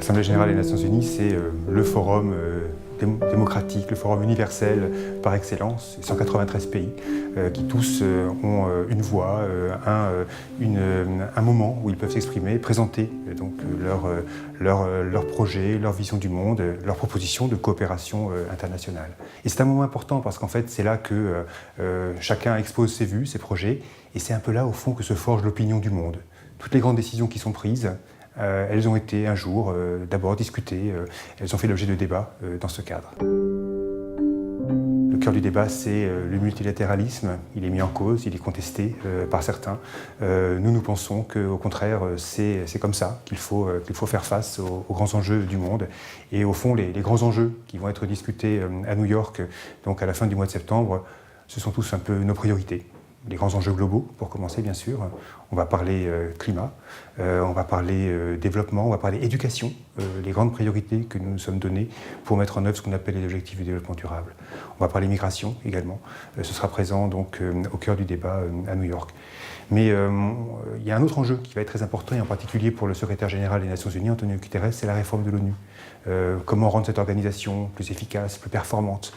L'Assemblée générale des Nations unies, c'est le forum démocratique, le forum universel par excellence, 193 pays qui tous ont une voix, un moment où ils peuvent s'exprimer, présenter donc leurs projets, leur vision du monde, leurs propositions de coopération internationale. Et c'est un moment important parce qu'en fait c'est là que chacun expose ses vues, ses projets, et c'est un peu là au fond que se forge l'opinion du monde. Toutes les grandes décisions qui sont prises, elles ont été un jour d'abord discutées, elles ont fait l'objet de débats dans ce cadre. Le cœur du débat, c'est le multilatéralisme. Il est mis en cause, il est contesté par certains. Nous pensons qu'au contraire, c'est comme ça qu'il faut faire face aux grands enjeux du monde. Et au fond, les grands enjeux qui vont être discutés à New York, donc à la fin du mois de septembre, ce sont tous un peu nos priorités. Les grands enjeux globaux, pour commencer bien sûr. On va parler climat, on va parler développement, on va parler éducation, les grandes priorités que nous nous sommes données pour mettre en œuvre ce qu'on appelle les objectifs du développement durable. On va parler migration également, ce sera présent donc au cœur du débat à New York. Mais il y a un autre enjeu qui va être très important, et en particulier pour le secrétaire général des Nations Unies, Antonio Guterres, c'est la réforme de l'ONU. Comment rendre cette organisation plus efficace, plus performante,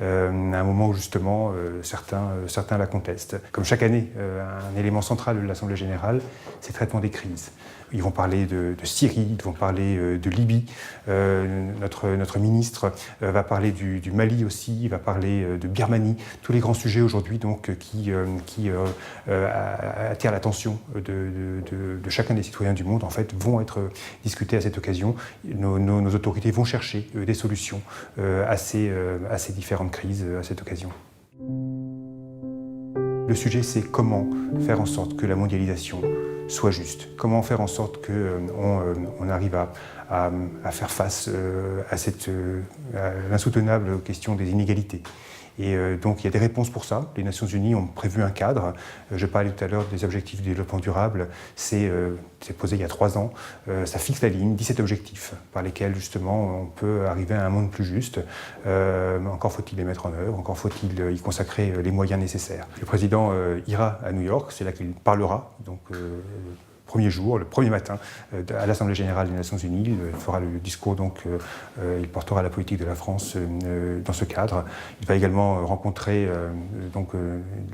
à un moment où justement certains la contestent. Comme chaque année, un élément central de l'Assemblée générale, c'est le traitement des crises. Ils vont parler de Syrie, ils vont parler de Libye, notre ministre va parler du Mali aussi, il va parler de Birmanie, tous les grands sujets aujourd'hui donc qui attirent l'attention de chacun des citoyens du monde en fait vont être discutés à cette occasion. Nos autorités vont chercher des solutions à ces différentes crises à cette occasion. Le sujet, c'est comment faire en sorte que la mondialisation soit juste. Comment faire en sorte qu'on arrive à faire face à l'insoutenable question des inégalités. Et donc il y a des réponses pour ça. Les Nations Unies ont prévu un cadre. Je parlais tout à l'heure des objectifs du développement durable. C'est posé il y a 3 ans. Ça fixe la ligne, 17 objectifs par lesquels justement on peut arriver à un monde plus juste. Encore faut-il les mettre en œuvre, encore faut-il y consacrer les moyens nécessaires. Le président ira à New York, c'est là qu'il parlera. Donc, premier jour, le premier matin, à l'Assemblée générale des Nations Unies. Il fera le discours, donc il portera la politique de la France dans ce cadre. Il va également rencontrer,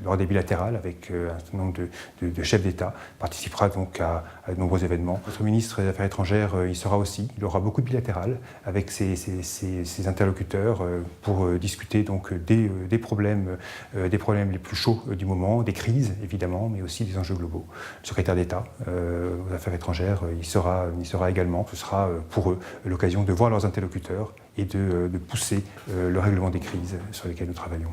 lors des bilatérales, avec un certain nombre de chefs d'État, participera donc à de nombreux événements. Notre ministre des Affaires étrangères, il sera aussi. Il aura beaucoup de bilatérales avec ses interlocuteurs pour discuter donc des problèmes les plus chauds du moment, des crises évidemment, mais aussi des enjeux globaux. Le secrétaire d'État aux Affaires étrangères, il sera également. Ce sera pour eux l'occasion de voir leurs interlocuteurs et de pousser le règlement des crises sur lesquelles nous travaillons.